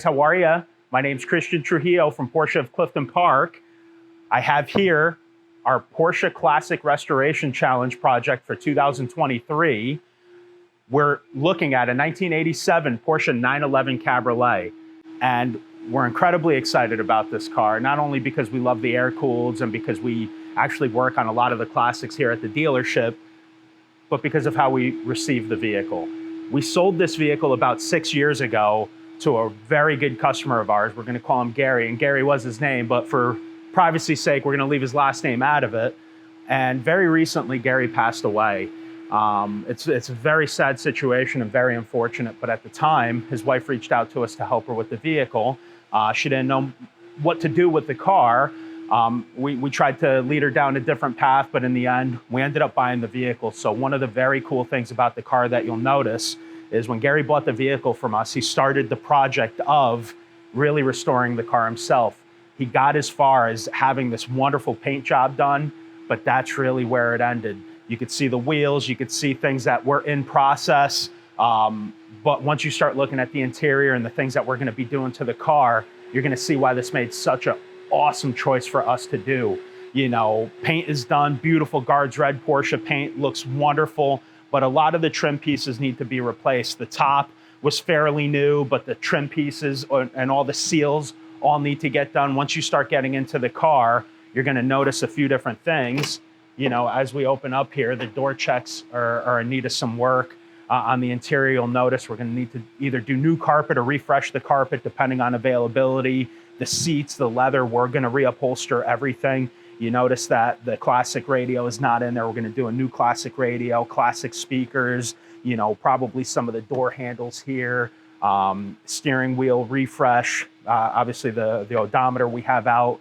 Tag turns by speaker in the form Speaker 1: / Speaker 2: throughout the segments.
Speaker 1: guys, how are you? My name's Christian Trujillo from Porsche of Clifton Park. I have here our Porsche Classic Restoration Challenge project for 2023. We're looking at a 1987 Porsche 911 Cabriolet, and we're incredibly excited about this car, not only because we love the air-cooleds and because we actually work on a lot of the classics here at the dealership, but because of how we received the vehicle. We sold this vehicle about 6 years ago to a very good customer of ours. We're gonna call him Gary, and Gary was his name, but for privacy's sake, we're gonna leave his last name out of it. And very recently, Gary passed away. It's a very sad situation and very unfortunate, but at the time, his wife reached out to us to help her with the vehicle. She didn't know what to do with the car. We tried to lead her down a different path, but in the end, we ended up buying the vehicle. So one of the very cool things about the car that you'll notice is when Gary bought the vehicle from us, he started the project of really restoring the car himself. He got as far as having this wonderful paint job done, but that's really where it ended. You could see the wheels, you could see things that were in process, but once you start looking at the interior and the things that we're gonna be doing to the car, you're gonna see why this made such an awesome choice for us to do. You know, paint is done, beautiful Guards Red Porsche paint, looks wonderful, but a lot of the trim pieces need to be replaced. The top was fairly new, but the trim pieces and all the seals all need to get done. Once you start getting into the car, you're gonna notice a few different things. You know, as we open up here, the door checks are in need of some work. On the interior, you'll notice we're gonna need to either do new carpet or refresh the carpet depending on availability. The seats, the leather, we're gonna reupholster everything. You notice that the classic radio is not in there. We're gonna do a new classic radio, classic speakers, you know, probably some of the door handles here, steering wheel refresh, obviously the odometer we have out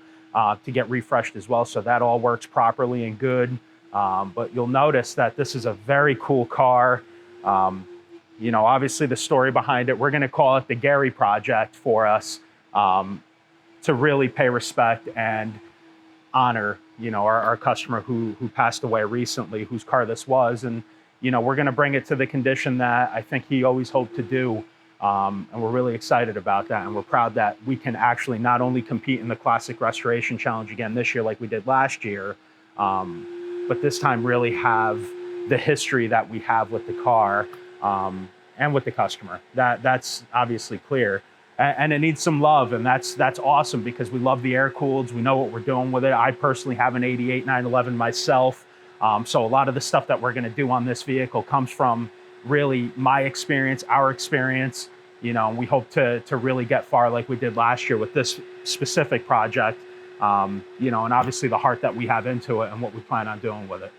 Speaker 1: to get refreshed as well, so that all works properly and good. But you'll notice that this is a very cool car. You know, obviously the story behind it, we're gonna call it the Gary Project for us, to really pay respect and honor, you know, our customer who passed away recently, whose car this was. And, you know, we're gonna bring it to the condition that I think he always hoped to do. And we're really excited about that. And we're proud that we can actually not only compete in the Classic Restoration Challenge again this year like we did last year, but this time really have the history that we have with the car and with the customer. That's obviously clear. And it needs some love, and that's awesome because we love the air-cooleds. We know what we're doing with it. I personally have an 88 911 myself. So a lot of the stuff that we're gonna do on this vehicle comes from really my experience, our experience, you know, and we hope to really get far like we did last year with this specific project, you know, and obviously the heart that we have into it and what we plan on doing with it.